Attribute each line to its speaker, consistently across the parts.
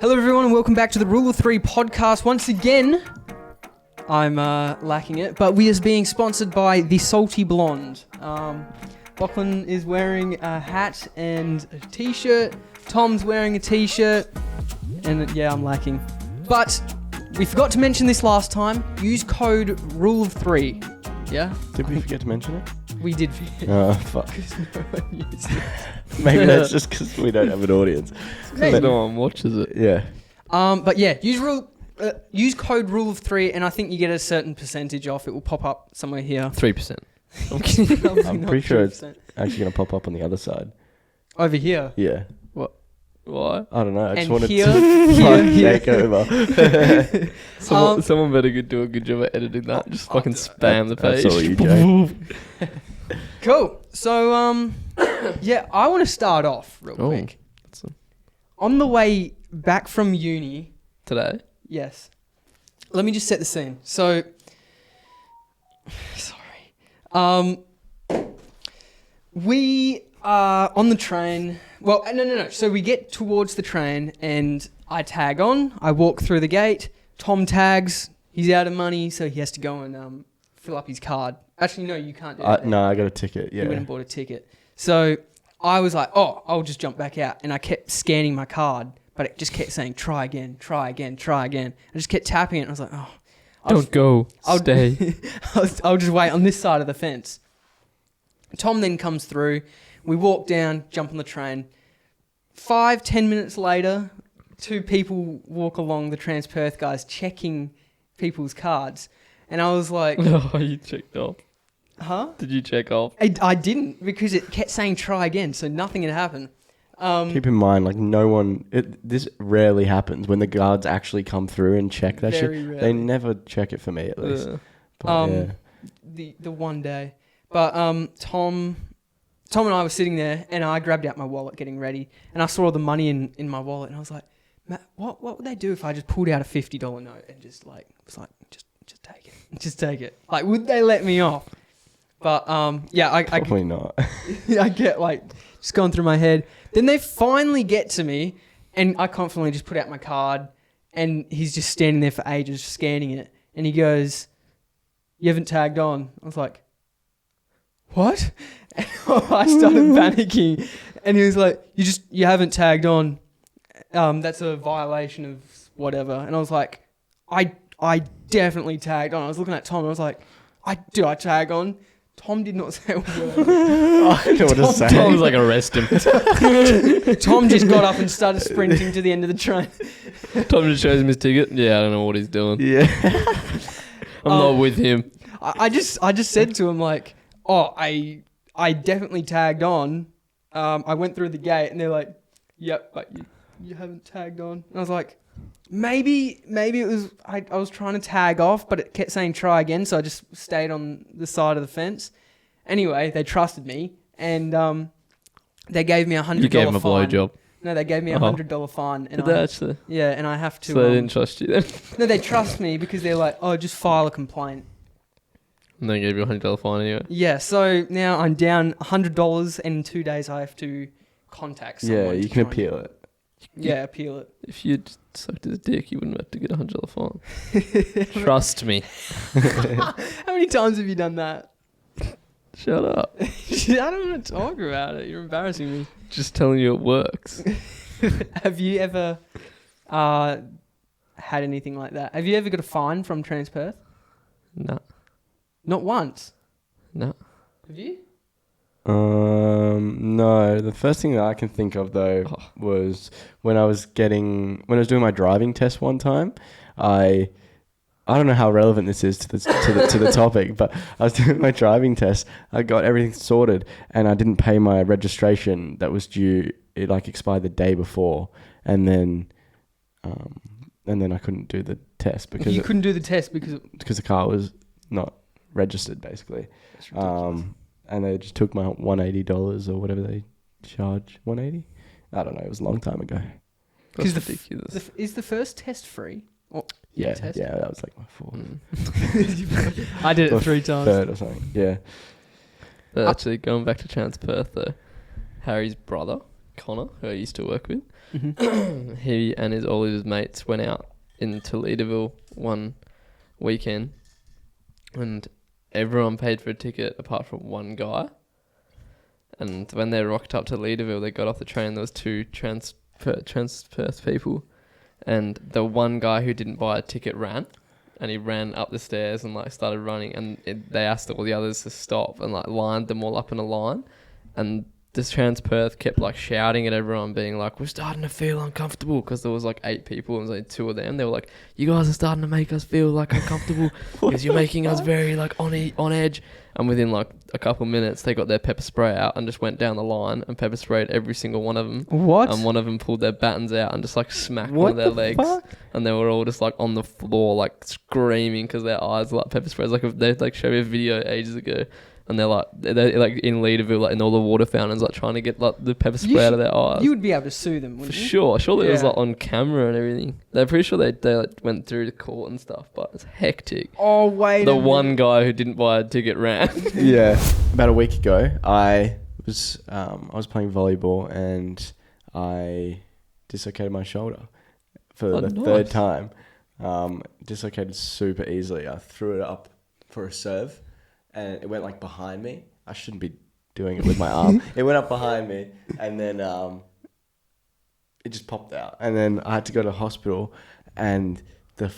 Speaker 1: Hello everyone and welcome back to the Rule of Three podcast. Once again, I'm lacking it, but we are being sponsored by the Salty Blonde. Lachlan is wearing a hat and a t-shirt. Tom's wearing a t-shirt. And yeah, I'm lacking. But we forgot to mention this last time. Use code Rule of Three. Yeah?
Speaker 2: Did we forget to mention it?
Speaker 1: We did forget.
Speaker 2: Oh, fuck.
Speaker 1: No one used it.
Speaker 2: Maybe that's just because we don't have an audience.
Speaker 3: Because no one watches it.
Speaker 2: Yeah.
Speaker 1: But yeah, use code Rule of Three, and I think you get a certain percentage off. It will pop up somewhere here.
Speaker 3: 3%.
Speaker 1: I'm kidding.
Speaker 2: I'm pretty sure it's actually going to pop up on the other side.
Speaker 1: Over here.
Speaker 2: Yeah.
Speaker 3: Why?
Speaker 2: I don't know. I just
Speaker 1: And
Speaker 2: wanted
Speaker 1: here,
Speaker 2: to
Speaker 1: here.
Speaker 2: take over.
Speaker 3: Someone better do a good job at editing that. Just fucking spam the page.
Speaker 2: That's all you, Jay.
Speaker 1: Cool. So, yeah, I want to start off real quick. On the way back from uni.
Speaker 3: Today?
Speaker 1: Yes. Let me just set the scene. So, sorry. We are on the train. Well, no. So we get towards the train and I tag on. I walk through the gate. Tom tags. He's out of money, so he has to go and fill up his card. Actually, no, you can't do that.
Speaker 2: No, I got a ticket. Yeah.
Speaker 1: He went and bought a ticket. So I was like, oh, I'll just jump back out. And I kept scanning my card, but it just kept saying, try again, try again, try again. I just kept tapping it. And I was like, oh.
Speaker 3: Don't go. Stay.
Speaker 1: I'll just wait on this side of the fence. Tom then comes through. We walk down, jump on the train. 5-10 minutes later, two people walk along, the Transperth guys, checking people's cards. And I was like...
Speaker 3: Oh, you checked off.
Speaker 1: Huh?
Speaker 3: Did you check off?
Speaker 1: I didn't, because it kept saying try again, so nothing had happened.
Speaker 2: Keep in mind, like, no one... this rarely happens when the guards actually come through and check that shit.
Speaker 1: Rarely.
Speaker 2: They never check it for me, at least. But, yeah.
Speaker 1: The one day. But Tom and I were sitting there, and I grabbed out my wallet getting ready, and I saw all the money in my wallet, and I was like, Matt, what would they do if I just pulled out a $50 note and just like was like just take it, just take it? Like, would they let me off? But yeah,
Speaker 2: Probably not.
Speaker 1: I get like just going through my head. Then they finally get to me, and I confidently just put out my card, and he's just standing there for ages scanning it, and he goes, "You haven't tagged on." I was like, "What?" And I started panicking, and he was like, "You haven't tagged on. That's a violation of whatever." And I was like, I definitely tagged on. I was looking at Tom, and I was like, "Did I tag on?" Tom did not say a word.
Speaker 2: I know what to say.
Speaker 3: Tom was like, arrest him.
Speaker 1: Tom just got up and started sprinting to the end of the train.
Speaker 3: Tom just shows him his ticket. Yeah, I don't know what he's doing.
Speaker 2: Yeah.
Speaker 3: I'm not with him.
Speaker 1: I just said to him like, "Oh, I definitely tagged on. I went through the gate," and they're like, "Yep, but you haven't tagged on." And I was like, maybe it was I was trying to tag off, but it kept saying try again, so I just stayed on the side of the fence. Anyway, they trusted me, and they gave me $100 fine.
Speaker 3: You gave him a blowjob.
Speaker 1: No, they gave me $100 fine. And
Speaker 3: Did they actually?
Speaker 1: Yeah, and I have to...
Speaker 3: So they didn't trust you then?
Speaker 1: No, they trust me because they're like, oh, just file a complaint.
Speaker 3: And they gave you a $100 fine anyway?
Speaker 1: Yeah, so now I'm down $100, and in 2 days I have to contact someone.
Speaker 2: Yeah, you can appeal it.
Speaker 1: Yeah, appeal it.
Speaker 3: If you'd sucked his dick, you wouldn't have to get a $100 fine. Trust me.
Speaker 1: How many times have you done that?
Speaker 3: Shut up.
Speaker 1: I don't want to talk about it. You're embarrassing me.
Speaker 3: Just telling you it works.
Speaker 1: Have you ever had anything like that? Have you ever got a fine from Transperth?
Speaker 3: No.
Speaker 1: Not once?
Speaker 3: No.
Speaker 1: Have you?
Speaker 2: No. The first thing that I can think of though was when I was doing my driving test one time. I don't know how relevant this is to the topic, but I was doing my driving test. I got everything sorted, and I didn't pay my registration that was due. It like expired the day before, and then I couldn't do the test because
Speaker 1: couldn't do the test because
Speaker 2: the car was not registered, basically.
Speaker 1: That's ridiculous.
Speaker 2: And they just took my $180 or whatever they charge. $180? I don't know. It was a long time ago.
Speaker 3: That's ridiculous.
Speaker 1: Is the first test free? Or
Speaker 2: Yeah,
Speaker 1: test?
Speaker 2: yeah, that was like my fourth.
Speaker 1: I did it 3 times.
Speaker 2: Third or something, yeah.
Speaker 3: But actually, going back to Transperth though, Harry's brother Connor, who I used to work with.
Speaker 1: Mm-hmm.
Speaker 3: He and all his mates went out in Toledoville one weekend, and everyone paid for a ticket apart from one guy. And when they rocked up to Leaderville, they got off the train. There was two Transperth people, and the one guy who didn't buy a ticket ran, and he ran up the stairs and like started running. And they asked all the others to stop and like lined them all up in a line. And this Transperth kept like shouting at everyone, being like, "We're starting to feel uncomfortable," because there was like 8 people and there was only 2 of them. They were like, "You guys are starting to make us feel like uncomfortable because you're making us very like on edge." And within like a couple of minutes, they got their pepper spray out and just went down the line and pepper sprayed every single one of them.
Speaker 1: What?
Speaker 3: And one of them pulled their batons out and just like smacked
Speaker 1: What
Speaker 3: one of their
Speaker 1: the
Speaker 3: legs.
Speaker 1: fuck?
Speaker 3: And they were all just like on the floor, like screaming because their eyes were like pepper sprays. Like they like showed me a video ages ago, and they're like in Leaderville, like in all the water fountains, like trying to get like the pepper spray out of their eyes.
Speaker 1: You would be able to sue them, wouldn't
Speaker 3: For
Speaker 1: you?
Speaker 3: sure. Surely it was
Speaker 1: Yeah.
Speaker 3: like on camera and everything. They're pretty sure they like, went through the court and stuff, but it's hectic.
Speaker 1: Oh, wait.
Speaker 3: The one guy who didn't buy a ticket ran.
Speaker 2: Yeah. About a week ago, I was playing volleyball and I dislocated my shoulder for the third time. Dislocated super easily. I threw it up for a serve and it went like behind me. I shouldn't be doing it with my arm. It went up behind me and then it just popped out. And then I had to go to the hospital and the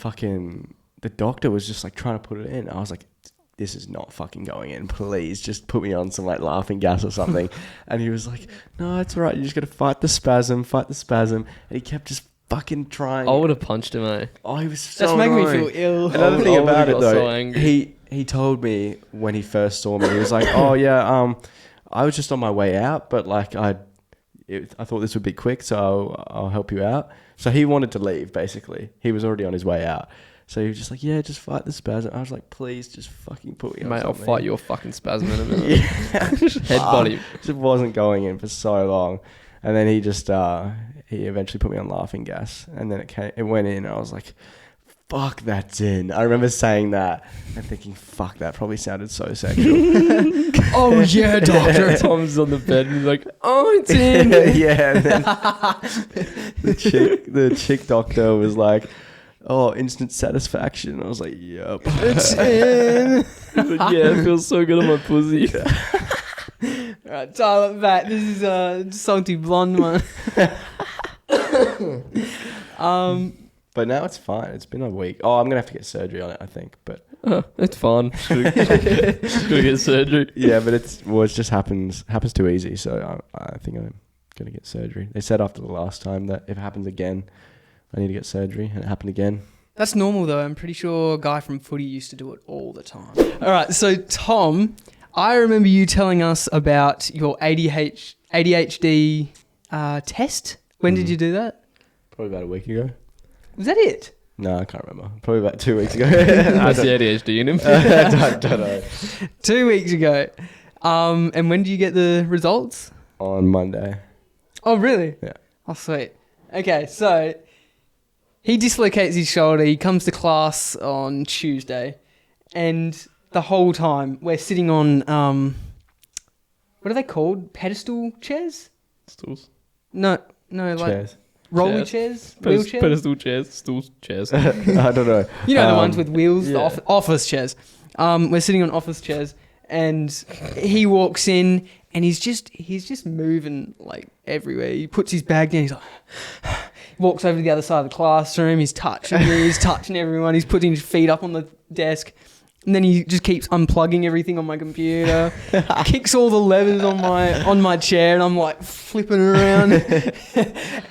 Speaker 2: doctor was just like trying to put it in. I was like, this is not fucking going in. Please just put me on some like laughing gas or something. And he was like, no, it's all right. You just got to fight the spasm. And he kept just fucking trying.
Speaker 3: I would have punched him, eh?
Speaker 2: Oh, he was so
Speaker 1: That's making me
Speaker 2: annoying.
Speaker 1: feel ill.
Speaker 2: Another thing
Speaker 3: I would've
Speaker 2: about it
Speaker 3: got
Speaker 2: though,
Speaker 3: so angry.
Speaker 2: he told me when he first saw me, he was like, oh yeah, I was just on my way out, but like I thought this would be quick, so I'll help you out. So he wanted to leave, basically. He was already on his way out. So he was just like, yeah, just fight the spasm. I was like, please, just fucking put me on
Speaker 3: Mate, I'll
Speaker 2: something.
Speaker 3: fight your fucking spasm in a minute.
Speaker 2: Yeah.
Speaker 3: Headbutt him.
Speaker 2: Just wasn't going in for so long. And then he just, he eventually put me on laughing gas. And then it went in. And I was like, fuck, that's in. I remember saying that and thinking, fuck, that probably sounded so sexual.
Speaker 1: Oh, yeah, doctor.
Speaker 3: Tom's on the bed and he's like, oh, it's in.
Speaker 2: Yeah. And then the chick doctor was like, oh, instant satisfaction. I was like, yep.
Speaker 1: It's in.
Speaker 3: But yeah, it feels so good on my pussy.
Speaker 1: Alright, dial it back. This is a salty blonde one.
Speaker 2: But now it's fine. It's been a week. Oh, I'm going to have to get surgery on it, I think. But
Speaker 3: It's fun. Just gotta get surgery.
Speaker 2: yeah, but it just happens too easy. So I think I'm going to get surgery. They said after the last time that if it happens again, I need to get surgery, and it happened again.
Speaker 1: That's normal, though. I'm pretty sure a guy from footy used to do it all the time. All right, so Tom, I remember you telling us about your ADHD test. When did you do that?
Speaker 2: Probably about a week ago.
Speaker 1: Was that it?
Speaker 2: No, I can't remember. Probably about 2 weeks ago.
Speaker 3: That's the ADHD in him.
Speaker 2: I don't know.
Speaker 1: 2 weeks ago. And when do you get the results?
Speaker 2: On Monday.
Speaker 1: Oh, really?
Speaker 2: Yeah.
Speaker 1: Oh, sweet. Okay, so he dislocates his shoulder. He comes to class on Tuesday. And the whole time we're sitting on, what are they called? Pedestal chairs?
Speaker 3: Stools.
Speaker 1: No, like
Speaker 2: Chairs.
Speaker 1: rolly chairs? Wheelchairs?
Speaker 3: Pedestal chairs. Stools. Chairs.
Speaker 2: I don't know.
Speaker 1: You know the ones with wheels,
Speaker 2: yeah.
Speaker 1: the office chairs. We're sitting on office chairs, and he walks in, and he's just moving like everywhere. He puts his bag down. He's like, walks over to the other side of the classroom. He's touching me. He's touching everyone. He's putting his feet up on the desk. And then he just keeps unplugging everything on my computer, kicks all the levers on my chair, and I'm like flipping around.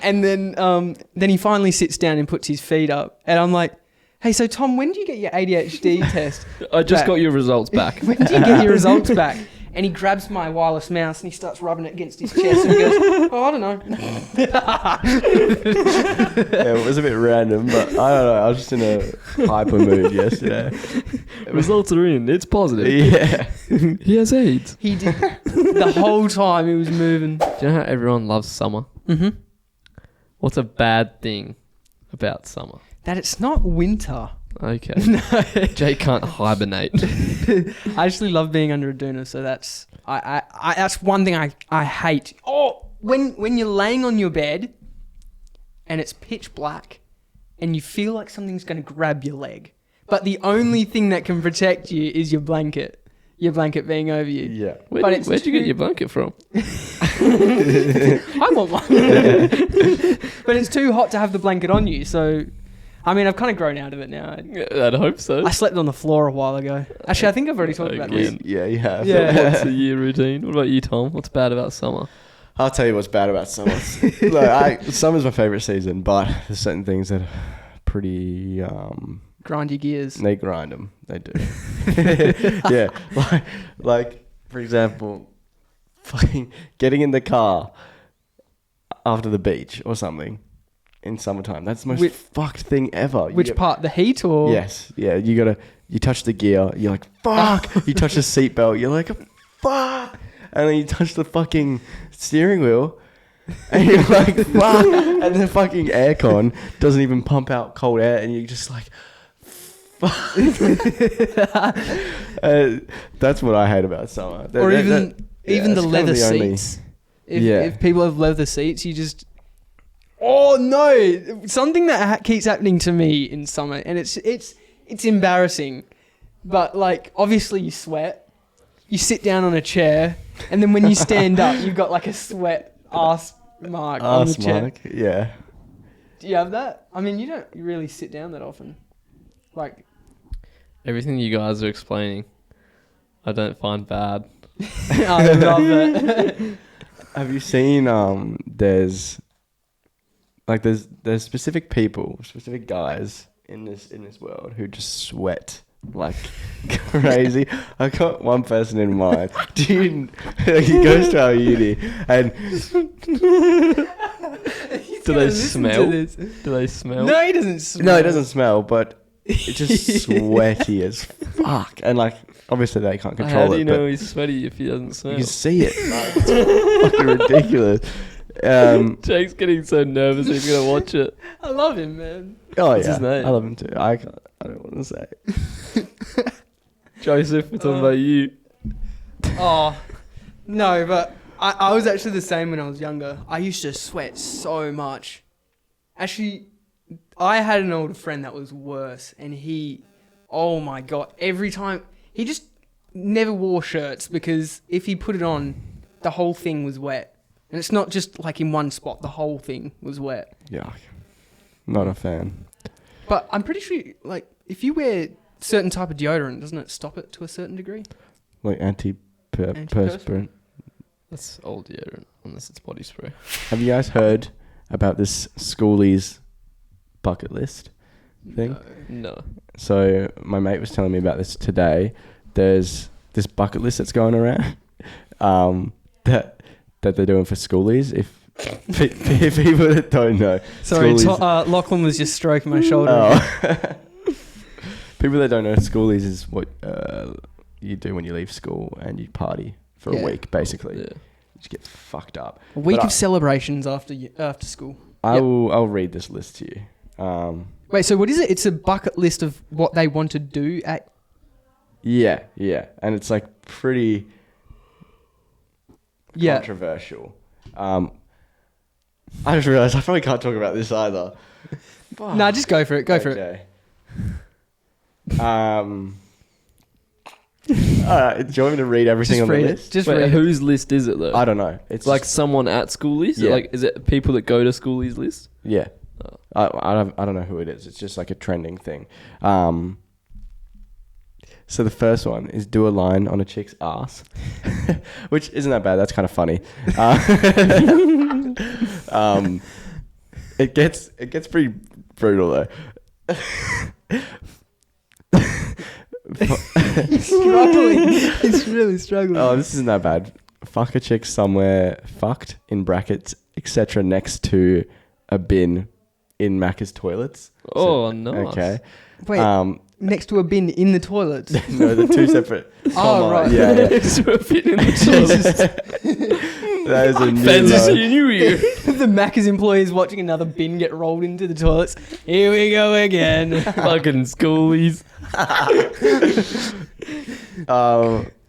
Speaker 1: And then he finally sits down and puts his feet up, and I'm like, "Hey, so Tom, when do you get your ADHD test?"
Speaker 3: I just
Speaker 1: back?
Speaker 3: got your results back.
Speaker 1: When do you get your results back? And he grabs my wireless mouse and he starts rubbing it against his chest and he goes, "Oh, I don't know."
Speaker 2: Yeah, it was a bit random, but I don't know. I was just in a hyper mood yesterday.
Speaker 3: Results are in. It's positive.
Speaker 2: Yeah.
Speaker 3: He has AIDS.
Speaker 1: He did the whole time he was moving.
Speaker 3: Do you know how everyone loves summer?
Speaker 1: Mm-hmm.
Speaker 3: What's a bad thing about summer?
Speaker 1: That it's not winter.
Speaker 3: Okay.
Speaker 1: No.
Speaker 3: Jake can't hibernate.
Speaker 1: I actually love being under a doona, so that's that's one thing I hate. Oh, when you're laying on your bed and it's pitch black and you feel like something's going to grab your leg, but the only thing that can protect you is your blanket being over you.
Speaker 2: Yeah.
Speaker 3: Where'd you get your blanket from?
Speaker 1: I want one. But it's too hot to have the blanket on you, so I mean, I've kind of grown out of it now.
Speaker 3: I'd hope so.
Speaker 1: I slept on the floor a while ago. Actually, I think I've already talked about this.
Speaker 2: Yeah, you have.
Speaker 1: Yeah.
Speaker 3: What's the year routine? What about you, Tom? What's bad about summer?
Speaker 2: I'll tell you what's bad about summer. Look, summer's my favourite season, but there's certain things that are pretty...
Speaker 1: Grind your gears.
Speaker 2: They grind them. They do. Yeah. Like, for example, fucking getting in the car after the beach or something in summertime. That's the most fucked thing ever.
Speaker 1: Which part? The heat or?
Speaker 2: Yes. Yeah. You touch the gear. You're like, fuck. You touch the seatbelt. You're like, fuck. And then you touch the fucking steering wheel. And you're like, fuck. And the fucking aircon doesn't even pump out cold air. And you're just like, that's what I hate about summer.
Speaker 1: Or even the leather
Speaker 2: only...
Speaker 1: seats. If people have leather seats, you just... Oh no! Something that keeps happening to me in summer, and it's embarrassing. But like, obviously you sweat. You sit down on a chair, and then when you stand up, you've got like a sweat ass mark on the chair.
Speaker 2: Yeah.
Speaker 1: Do you have that? I mean, you don't really sit down that often. Like,
Speaker 3: everything you guys are explaining, I don't find bad.
Speaker 1: I love it.
Speaker 2: Have you seen? There's specific people, specific guys in this world who just sweat like crazy. I got one person in mind. Dude, he goes to our uni and.
Speaker 3: Do they smell? Do they smell?
Speaker 1: No, he doesn't smell.
Speaker 2: No, he doesn't smell, but it's just sweaty as fuck. And like, obviously they can't control it.
Speaker 3: How do you know he's sweaty if he doesn't smell?
Speaker 2: You can see it. It's fucking ridiculous.
Speaker 3: Jake's getting so nervous he's gonna watch it.
Speaker 1: I love him, man.
Speaker 2: Oh
Speaker 3: What's
Speaker 2: yeah,
Speaker 3: his name?
Speaker 2: I love him too. I don't want to say.
Speaker 3: Joseph, we're talking about you.
Speaker 1: Oh, no, but I was actually the same when I was younger. I used to sweat so much. Actually, I had an older friend that was worse, and oh my God, every time, he just never wore shirts because if he put it on, the whole thing was wet. And it's not just like in one spot, the whole thing was wet.
Speaker 2: Yeah, not a fan.
Speaker 1: But I'm pretty sure, like, if you wear certain type of deodorant, doesn't it stop it to a certain degree?
Speaker 2: Like antiperspirant.
Speaker 3: That's old deodorant, unless it's body spray.
Speaker 2: Have you guys heard about this SCHOOLIES bucket list thing?
Speaker 3: No.
Speaker 2: So my mate was telling me about this today. There's this bucket list that's going around that they're doing for schoolies. If people that don't know,
Speaker 1: sorry, Lachlan was just stroking my shoulder.
Speaker 2: Oh. People that don't know, schoolies is what you do when you leave school and you party for a week, basically.
Speaker 3: Yeah.
Speaker 2: You just get fucked up.
Speaker 1: A week of celebrations after school.
Speaker 2: I'll read this list to you.
Speaker 1: Wait, so what is it? It's a bucket list of what they want to do at...
Speaker 2: Yeah. And it's like pretty controversial. I just realised I probably can't talk about this either.
Speaker 1: No, just go for it. Go for it.
Speaker 2: Alright, do you want me to read everything on the list?
Speaker 1: Just read it.
Speaker 3: Whose list is it though?
Speaker 2: I don't know. It's
Speaker 3: like
Speaker 2: just,
Speaker 3: someone at schoolies?
Speaker 2: Yeah.
Speaker 3: Like, is it people that go to schoolies list?
Speaker 2: yeah.
Speaker 3: Oh.
Speaker 2: I don't know who it is. It's just like a trending thing. So the first one is do a line on a chick's ass, which isn't that bad. That's kind of funny. It gets pretty brutal though.
Speaker 1: He's struggling. He's really struggling.
Speaker 2: Oh, this isn't that bad. Fuck a chick somewhere, fucked in brackets, etc. next to a bin in Macca's toilets.
Speaker 3: Oh, nice.
Speaker 2: Okay.
Speaker 1: Wait, next to a bin in the toilet?
Speaker 2: No, they're two separate.
Speaker 1: Oh, right.
Speaker 2: Yeah.
Speaker 3: Next to a bin in the toilet.
Speaker 2: That is a new
Speaker 3: Fantasy New Year.
Speaker 1: The Macca's employees watching another bin get rolled into the toilets. Here we go again.
Speaker 3: Fucking schoolies.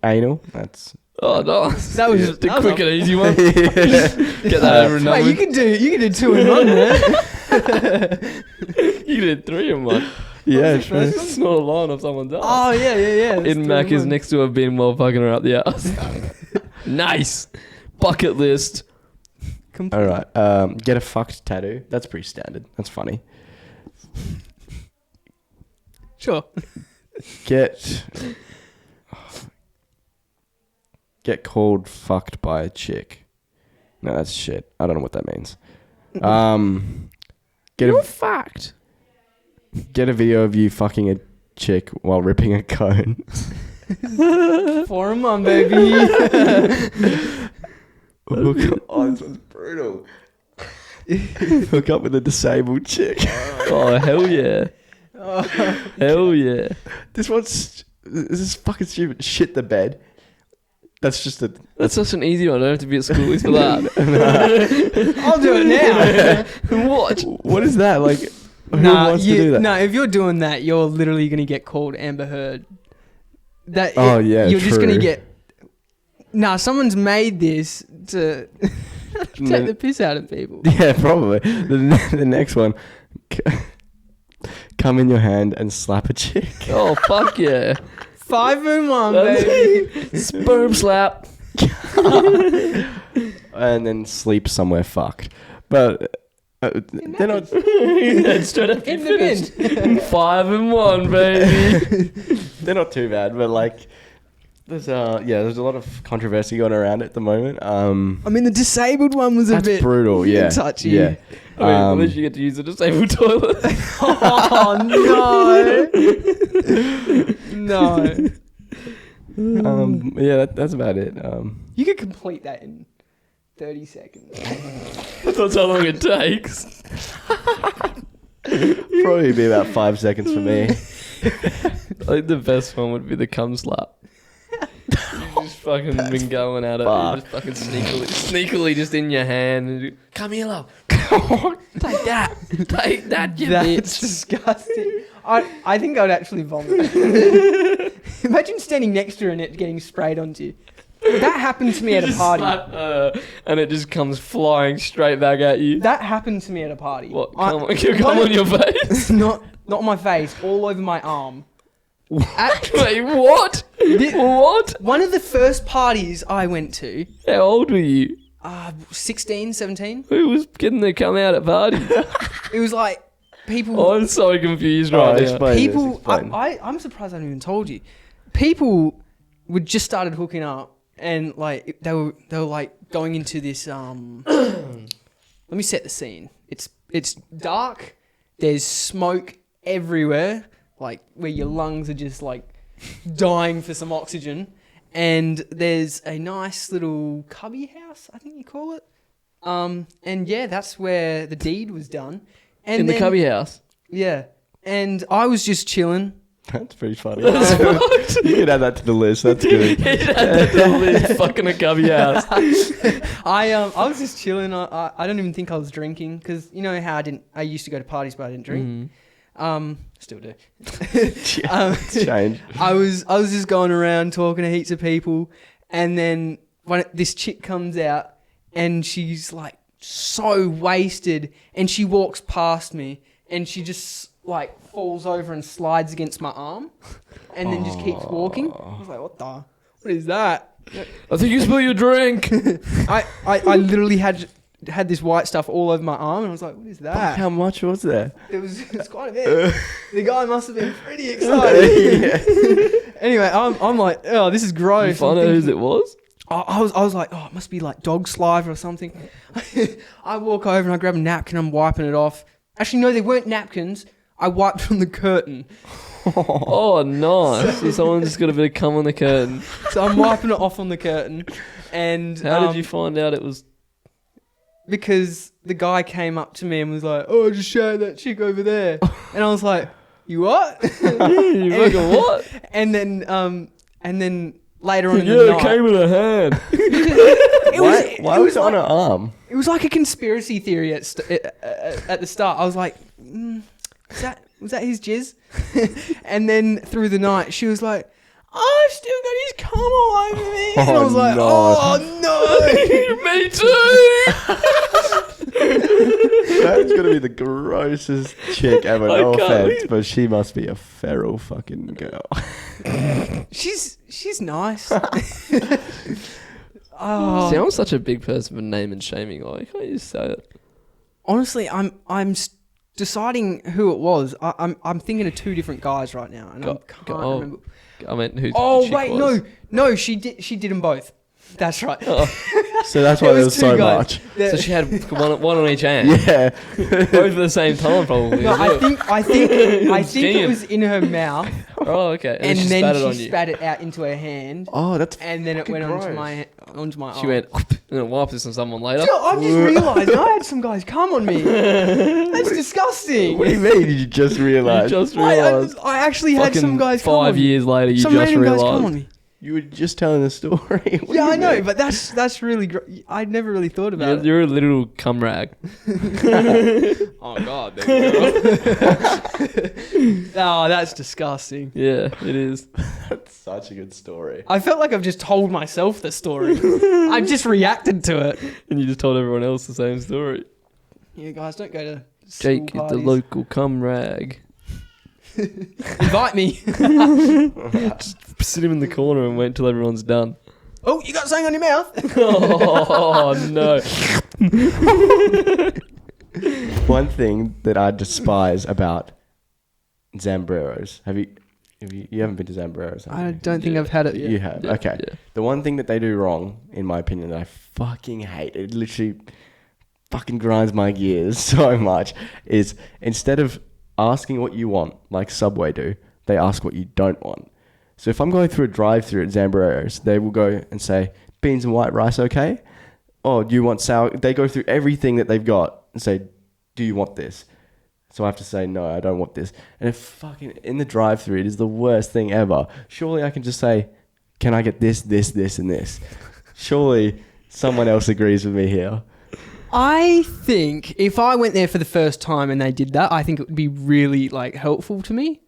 Speaker 2: Anal. That's
Speaker 3: Oh, nice.
Speaker 1: That was
Speaker 3: the
Speaker 1: that was
Speaker 3: quick and easy one.
Speaker 2: Yeah.
Speaker 3: Get that over and done
Speaker 1: Wait, you
Speaker 3: with.
Speaker 1: could do 2 in 1 there.
Speaker 3: You did 3 in 1.
Speaker 2: Yeah,
Speaker 1: the
Speaker 2: sure.
Speaker 1: first
Speaker 3: It's not a line of someone's ass.
Speaker 1: Oh yeah. That's
Speaker 3: In
Speaker 1: 2
Speaker 3: Mac is
Speaker 1: 1.
Speaker 3: next to a bin while fucking her up the ass. Nice. Bucket list.
Speaker 2: All right. Get a fucked tattoo. That's pretty standard. That's funny.
Speaker 1: Sure.
Speaker 2: Get called fucked by a chick. No, that's shit. I don't know what that means. You're fucked. Get a video of you fucking a chick while ripping a cone.
Speaker 1: 4 in 1, baby.
Speaker 2: Oh, this one's brutal. Hook up with a disabled chick.
Speaker 3: Oh, hell yeah. Hell yeah.
Speaker 2: This is fucking stupid. Shit the bed. That's just a...
Speaker 3: That's such an easy one. I don't have to be at schoolies for that.
Speaker 1: I'll do it now.
Speaker 3: What?
Speaker 2: What is that? Like, who
Speaker 1: Nah,
Speaker 2: wants to do that?
Speaker 1: No, if you're doing that, you're literally gonna get called Amber Heard.
Speaker 2: Oh, yeah,
Speaker 1: you're just gonna
Speaker 2: true.
Speaker 1: get. Nah, someone's made this to take the piss out of people.
Speaker 2: Yeah, probably. The next one. Come in your hand and slap a chick.
Speaker 3: Oh, fuck yeah.
Speaker 1: 5 in 1, baby.
Speaker 3: Sperm slap.
Speaker 2: And then sleep somewhere fucked. But they're not...
Speaker 3: Straight up
Speaker 1: In the bin.
Speaker 3: 5 in 1, baby.
Speaker 2: They're not too bad, but like... There's a lot of controversy going around at the moment.
Speaker 1: I mean, the disabled one was a
Speaker 2: That's
Speaker 1: bit
Speaker 2: brutal, yeah.
Speaker 1: touchy.
Speaker 2: Yeah.
Speaker 3: I mean, at least you get to use a disabled toilet.
Speaker 1: Oh no! No.
Speaker 2: Yeah, that's about it.
Speaker 1: You could complete that in 30 seconds.
Speaker 3: That's how long it takes.
Speaker 2: Probably be about 5 seconds for me.
Speaker 3: I think the best one would be the cum slap. You've just fucking been going at it.
Speaker 2: Fuck.
Speaker 3: Just fucking sneakily just in your hand. And you, come here, love. Take that. Take that, you
Speaker 1: That's
Speaker 3: bitch.
Speaker 1: disgusting. I think I'd actually vomit. Imagine standing next to her and it getting sprayed onto you. That happened to me at a
Speaker 3: Just
Speaker 1: party.
Speaker 3: slap her and it just comes flying straight back at you.
Speaker 1: That happened to me at a party.
Speaker 3: What? Come on your face?
Speaker 1: not on my face, all over my arm.
Speaker 3: Wait, what? What?
Speaker 1: One of the first parties I went to,
Speaker 3: How old were you?
Speaker 1: 16, 17,
Speaker 3: Who was getting their come out at parties?
Speaker 1: it was like people...
Speaker 3: Oh, I'm so confused right now.
Speaker 2: explain this,
Speaker 1: People,
Speaker 2: explain.
Speaker 1: I'm surprised I haven't even told you. People would just started hooking up, and like they were like going into this. Let me set the scene. It's dark. There's smoke everywhere, like where your lungs are just like dying for some oxygen. And there's a nice little cubby house, I think you call it. And yeah, that's where the deed was done. And
Speaker 3: In the
Speaker 1: then-
Speaker 3: cubby house.
Speaker 1: Yeah. And I was just chilling.
Speaker 2: That's pretty funny. You can add that to the list. That's good.
Speaker 3: Fucking a cubby house.
Speaker 1: I was just chilling. I don't even think I was drinking because you know how I used to go to parties but I didn't drink. Still do.
Speaker 2: It's changed.
Speaker 1: I was just going around talking to heaps of people, and then when this chick comes out and she's like so wasted, and she walks past me and she just like falls over and slides against my arm, and then just keeps walking. I was like, what is that?
Speaker 3: I think you spilled your drink.
Speaker 1: I literally had this white stuff all over my arm, and I was like, what is that?
Speaker 2: How much was there?
Speaker 1: It was quite a bit. The guy must have been pretty excited. Anyway, I'm like, oh, this is gross.
Speaker 3: You find out whose it was?
Speaker 1: I was like, oh, it must be like dog saliva or something. I walk over and I grab a napkin, I'm wiping it off. Actually, no, they weren't napkins. I wiped from the curtain.
Speaker 3: Oh, nice. So someone just got a bit of cum on the curtain.
Speaker 1: So I'm wiping it off on the curtain. And
Speaker 3: How did you find out it was...
Speaker 1: because the guy came up to me and was like, oh, just show that chick over there. And I was like, you what?
Speaker 3: You fucking what?
Speaker 1: And then later on in
Speaker 3: Yeah,
Speaker 1: the
Speaker 3: it
Speaker 1: night,
Speaker 3: came in a hand.
Speaker 2: Why was it on her arm?
Speaker 1: it was like a conspiracy theory at the start. I was like, was that his jizz? And then through the night, she was like, I've still got his cum all over me. And I
Speaker 2: Oh,
Speaker 1: was like,
Speaker 2: no.
Speaker 1: oh
Speaker 3: Me too.
Speaker 2: That's gonna be the grossest chick ever.
Speaker 3: I
Speaker 2: No
Speaker 3: can't
Speaker 2: offense,
Speaker 3: believe-
Speaker 2: but she must be a feral fucking girl.
Speaker 1: no. She's nice. Oh.
Speaker 3: See, I'm such a big person for name and shaming. Like, I just say it.
Speaker 1: Honestly, I'm deciding who it was. I'm thinking of two different guys right now, and I can't remember.
Speaker 3: I meant who.
Speaker 1: Oh
Speaker 3: the chick
Speaker 1: wait,
Speaker 3: was.
Speaker 1: no, she did them both. That's right.
Speaker 3: Oh.
Speaker 2: So that's why
Speaker 1: It
Speaker 2: there
Speaker 1: was
Speaker 2: was so
Speaker 1: two guys.
Speaker 2: much.
Speaker 3: So she had one on each hand.
Speaker 2: Yeah.
Speaker 3: Both at the same time, probably.
Speaker 1: No, I think it
Speaker 3: Genius.
Speaker 1: was in her mouth,
Speaker 3: Oh, okay.
Speaker 1: and
Speaker 3: she
Speaker 1: then
Speaker 3: spat it on
Speaker 1: she
Speaker 3: you.
Speaker 1: spat it out into her hand,
Speaker 2: Oh, that's.
Speaker 1: and then it
Speaker 2: fucking
Speaker 1: went onto
Speaker 2: gross.
Speaker 1: my arm.
Speaker 3: She went and then wiped this on someone later.
Speaker 1: Dude, I've just realised I had some guys come on me. That's disgusting.
Speaker 2: What do you mean? Did you just
Speaker 3: You
Speaker 2: realize?
Speaker 3: just
Speaker 1: I
Speaker 3: realised.
Speaker 1: actually had some
Speaker 3: Fucking
Speaker 1: guys come on
Speaker 3: 5
Speaker 1: me.
Speaker 3: years later, you
Speaker 1: Some
Speaker 3: just
Speaker 1: random guys come on
Speaker 3: realised.
Speaker 1: me.
Speaker 2: You were just telling the story. What do
Speaker 1: Yeah,
Speaker 2: you
Speaker 1: I know,
Speaker 2: mean?
Speaker 1: but that's really. I never really thought about it.
Speaker 3: You're a little cum rag.
Speaker 2: Oh God, there you go.
Speaker 1: Oh, that's disgusting.
Speaker 3: Yeah, it is.
Speaker 2: That's such a good story.
Speaker 1: I felt like I've just told myself the story. I've just reacted to it.
Speaker 3: And you just told everyone else the same story.
Speaker 1: Yeah, guys, don't go to
Speaker 3: Jake
Speaker 1: school
Speaker 3: is the
Speaker 1: parties.
Speaker 3: local cum rag.
Speaker 1: Invite me.
Speaker 3: Just sit him in the corner and wait until everyone's done.
Speaker 1: Oh, you got something on your mouth?
Speaker 3: Oh, no.
Speaker 2: One thing that I despise about Zambreros. You haven't been to Zambreros? have
Speaker 1: I
Speaker 2: you?
Speaker 1: don't think I've had it yet.
Speaker 2: You have.
Speaker 3: Yeah,
Speaker 2: Okay.
Speaker 3: yeah.
Speaker 2: The one thing that they do wrong, in my opinion, that I fucking hate, it literally fucking grinds my gears so much, is instead of asking what you want, like Subway do, they ask what you don't want. So if I'm going through a drive-through at Zambreros, they will go and say, beans and white rice, okay? Oh, do you want sour? They go through everything that they've got and say, do you want this? So I have to say, no, I don't want this. And if fucking in the drive-through, it is the worst thing ever. Surely I can just say, can I get this, this, this, and this? Surely someone else agrees with me here.
Speaker 1: I think if I went there for the first time and they did that, I think it would be really like helpful to me.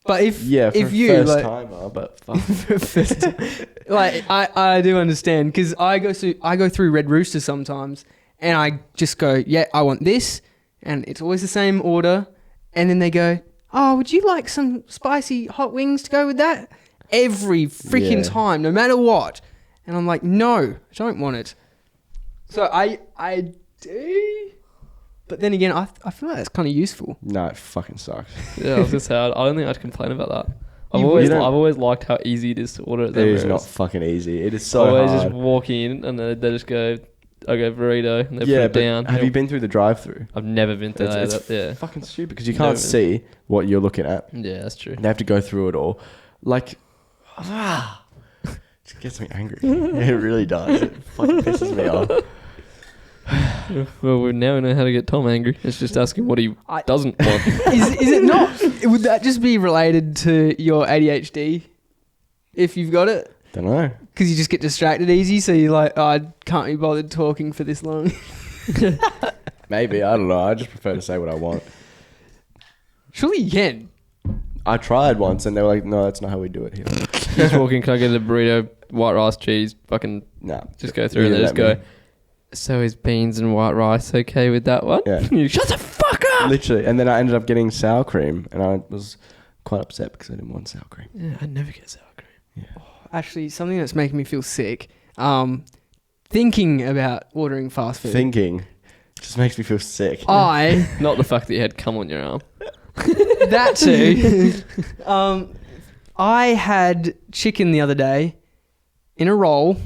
Speaker 1: But if you
Speaker 2: first
Speaker 1: like,
Speaker 2: timer, but fuck.
Speaker 1: like I do understand because I go through Red Rooster sometimes and I just go, yeah, I want this, and it's always the same order, and then they go, oh, would you like some spicy hot wings to go with that? Every freaking
Speaker 2: Yeah.
Speaker 1: time, no matter what, and I'm like, no, I don't want it. So I do, but then again, I feel like that's kind of useful.
Speaker 2: No, it fucking sucks.
Speaker 3: Yeah, I was just say I don't think I'd complain about that. I've
Speaker 1: You
Speaker 3: always
Speaker 2: wouldn't?
Speaker 3: liked how easy it is to order at
Speaker 2: It is
Speaker 3: Zambreros.
Speaker 2: not fucking easy. It is
Speaker 3: So
Speaker 2: so
Speaker 3: always
Speaker 2: hard.
Speaker 3: just walk in and then they just go, I go burrito, and they
Speaker 2: Yeah,
Speaker 3: put
Speaker 2: but
Speaker 3: it down.
Speaker 2: have you been through the drive-through?
Speaker 3: I've never been to that.
Speaker 2: It's
Speaker 3: Yeah,
Speaker 2: fucking stupid because you
Speaker 3: Never
Speaker 2: can't
Speaker 3: been.
Speaker 2: see what you're looking at.
Speaker 3: yeah, that's true.
Speaker 2: They have to go through it all. Like, it gets me angry. It really does. It fucking pisses me off.
Speaker 3: Well, we now know how to get Tom angry. It's just asking what he doesn't want.
Speaker 1: Is it not? Would that just be related to your ADHD if you've got it?
Speaker 2: Don't know.
Speaker 1: Because you just get distracted easy, so you're like, oh, I can't be bothered talking for this long.
Speaker 2: Maybe. I don't know. I just prefer to say what I want.
Speaker 1: Surely you can.
Speaker 2: I tried once and they were like, no, that's not how we do it here.
Speaker 3: You just walk in, can I get a burrito, white rice, cheese, fucking
Speaker 2: Nah.
Speaker 3: just go through and
Speaker 2: You
Speaker 3: they just
Speaker 2: let
Speaker 3: go,
Speaker 2: me.
Speaker 3: so is beans and white rice okay with that one?
Speaker 2: Yeah.
Speaker 3: You shut the fuck up!
Speaker 2: Literally. And then I ended up getting sour cream and I was quite upset because I didn't want sour cream.
Speaker 3: Yeah, I never get sour cream.
Speaker 2: Yeah.
Speaker 1: Actually, something that's making me feel sick. Thinking about ordering fast food.
Speaker 2: Thinking just makes me feel sick.
Speaker 1: I
Speaker 3: Not the fact that you had cum on your arm.
Speaker 1: that too. I had chicken the other day in a roll.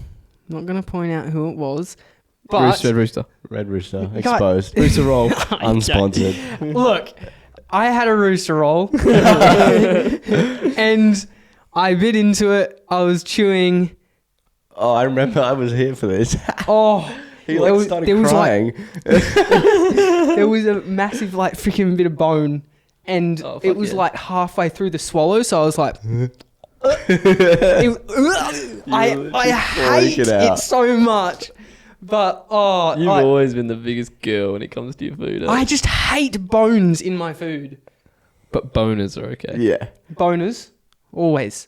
Speaker 1: Not going to point out who it was, but
Speaker 3: Rooster.
Speaker 2: Red Rooster.
Speaker 1: God.
Speaker 2: Exposed.
Speaker 3: Rooster roll.
Speaker 2: Unsponsored.
Speaker 1: look, I had a rooster roll, and I bit into it. I was chewing.
Speaker 2: Oh, I remember I was here for this.
Speaker 1: Oh,
Speaker 2: He
Speaker 1: there
Speaker 2: like
Speaker 1: was-
Speaker 2: started
Speaker 1: there was, like-
Speaker 2: crying.
Speaker 1: there was a massive like freaking bit of bone, and
Speaker 3: Oh, fuck
Speaker 1: it was
Speaker 3: yeah.
Speaker 1: like halfway through the swallow. So I was like, I
Speaker 2: literally
Speaker 1: hate
Speaker 2: freaking
Speaker 1: it
Speaker 2: out.
Speaker 1: so much, but
Speaker 3: You've always been the biggest girl when it comes to your food.
Speaker 1: I just hate bones in my food.
Speaker 3: But boners are okay.
Speaker 2: Yeah.
Speaker 1: Boners, always.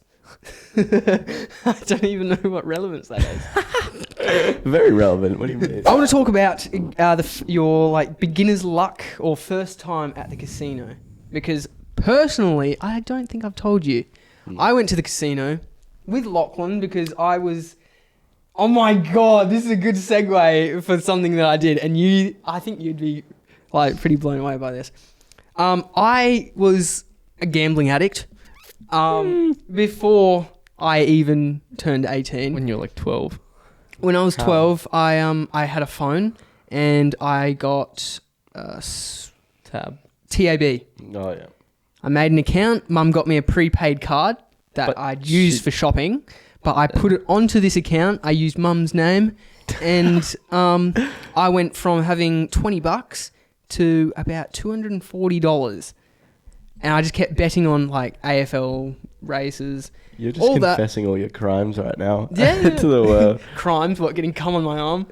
Speaker 1: I don't even know what relevance that is.
Speaker 2: Very relevant. What do you mean?
Speaker 1: I want to talk about your like beginner's luck or first time at the casino, because personally, I don't think I've told you. I went to the casino with Lachlan because I was. Oh my god, this is a good segue for something that I did, and I think you'd be like pretty blown away by this. I was a gambling addict before I even turned 18.
Speaker 3: When you were like 12.
Speaker 1: When I was 12, I had a phone and I got
Speaker 3: Tab.
Speaker 1: TAB.
Speaker 2: Oh yeah.
Speaker 1: I made an account. Mum got me a prepaid card that I'd used for shopping, but I put it onto this account. I used Mum's name, and I went from having $20 to about $240, and I just kept betting on like AFL races.
Speaker 2: You're just confessing all your crimes right now to the world.
Speaker 1: Crimes? What, getting cum on my arm?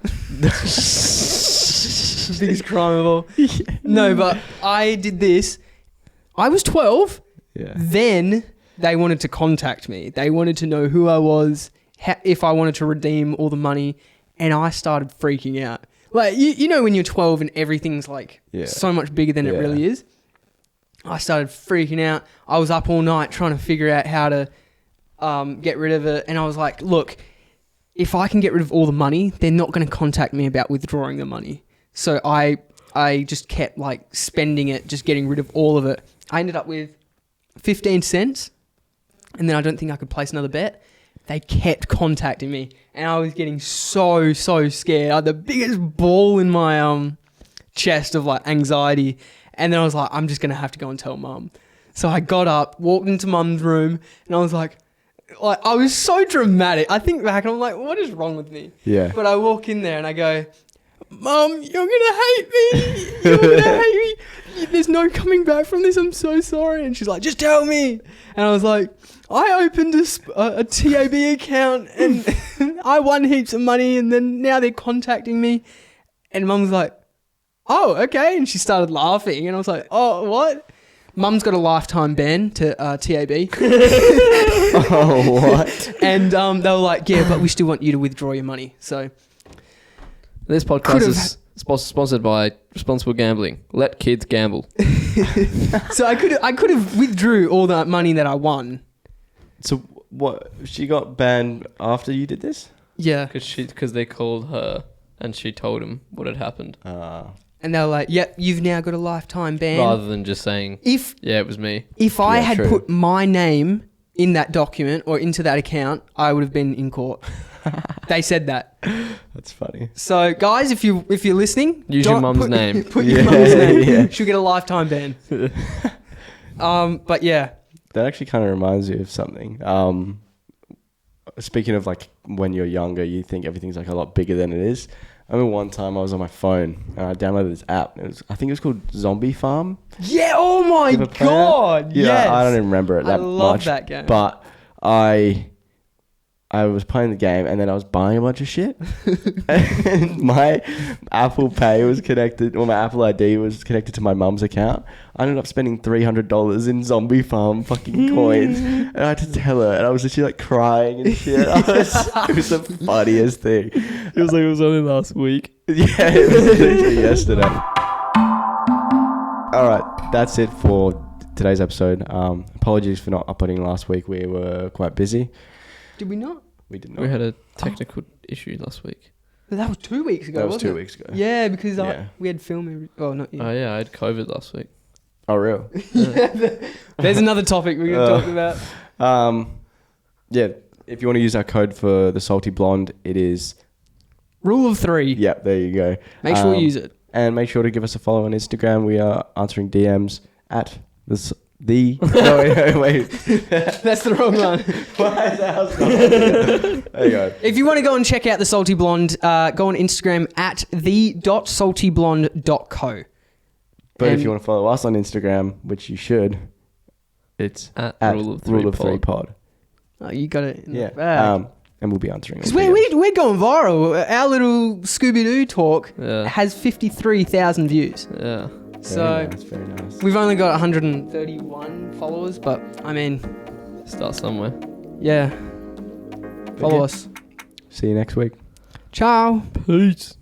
Speaker 1: Biggest crime of all. No, but I did this. I was 12.
Speaker 2: Yeah.
Speaker 1: Then they wanted to contact me. They wanted to know who I was, if I wanted to redeem all the money, and I started freaking out. Like, you know when you're 12 and everything's like so much bigger than it really is? I started freaking out. I was up all night trying to figure out how to get rid of it. And I was like, look, if I can get rid of all the money, they're not going to contact me about withdrawing the money. So I just kept like spending it, just getting rid of all of it. I ended up with 15 cents. And then I don't think I could place another bet. They kept contacting me. And I was getting so scared. I had the biggest ball in my chest of like anxiety. And then I was like, I'm just going to have to go and tell Mum. So I got up, walked into Mum's room, and I was like, I was so dramatic. I think back and I'm like, what is wrong with me? Yeah. But I walk in there and I go, Mum, you're going to hate me. You're going to hate me. There's no coming back from this. I'm so sorry. And she's like, just tell me. And I was like, I opened a TAB account and I won heaps of money, and then now they're contacting me. And Mum's like, oh, okay. And she started laughing. And I was like, oh, what? Mum's got a lifetime ban to TAB.
Speaker 2: Oh, what?
Speaker 1: And they were like, yeah, but we still want you to withdraw your money. So
Speaker 3: this podcast is sponsored by Responsible Gambling. Let kids gamble.
Speaker 1: So I could have withdrew all that money that I won.
Speaker 2: So what? She got banned after you did this?
Speaker 1: Yeah.
Speaker 3: Because they called her and she told him what had happened.
Speaker 1: And they were like, yep, you've now got a lifetime ban.
Speaker 3: Rather than just saying, yeah, it was me.
Speaker 1: If I had put my name in that document or into that account, I would have been in court. They said that.
Speaker 2: That's funny.
Speaker 1: So, guys, if you're listening,
Speaker 3: use your mum's name.
Speaker 1: Put your mum's name. Yeah. She'll get a lifetime ban. But yeah.
Speaker 2: That actually kind of reminds me of something. Speaking of like when you're younger, you think everything's like a lot bigger than it is. I remember one time I was on my phone and I downloaded this app. I think it was called Zombie Farm.
Speaker 1: Yeah, oh my God.
Speaker 2: Yeah,
Speaker 1: yes.
Speaker 2: I don't even remember it that much.
Speaker 1: I love that game.
Speaker 2: But I was playing the game and then I was buying a bunch of shit. And my Apple Pay was connected, or my Apple ID was connected to my mum's account. I ended up spending $300 in Zombie Farm fucking coins. And I had to tell her, and I was literally like crying and shit. It was the funniest thing.
Speaker 3: It was like it was only last week.
Speaker 2: Yeah, it was literally yesterday. All right, that's it for today's episode. Apologies for not uploading last week. We were quite busy.
Speaker 1: Did we not?
Speaker 2: We did not.
Speaker 3: We had a technical issue last week.
Speaker 1: But that was 2 weeks ago,
Speaker 2: wasn't it? 2 weeks ago.
Speaker 1: Yeah, because we had film not yet.
Speaker 3: Oh, yeah, I had COVID last week.
Speaker 2: Oh, real?
Speaker 1: There's another topic we're going to talk about.
Speaker 2: Yeah, if you want to use our code for the Salty Blonde, it is...
Speaker 1: Rule of 3.
Speaker 2: Yep, there you go.
Speaker 1: Make sure you use it.
Speaker 2: And make sure to give us a follow on Instagram. We are answering DMs at wait.
Speaker 1: That's the wrong one.
Speaker 2: Why is that? There you go.
Speaker 1: If you want to go and check out The Salty Blonde, go on Instagram at the.saltyblonde.co.
Speaker 2: But if you want to follow us on Instagram, which you should, it's at Rule of 3 Pod.
Speaker 1: Oh, you got it in the bag.
Speaker 2: And we'll be answering.
Speaker 1: Because we're going viral. Our little Scooby-Doo talk has 53,000 views.
Speaker 3: Yeah.
Speaker 1: So
Speaker 2: very nice.
Speaker 1: We've only got 131 followers, but I mean...
Speaker 3: Start somewhere.
Speaker 1: Yeah. Follow us.
Speaker 2: See you next week.
Speaker 1: Ciao.
Speaker 3: Peace.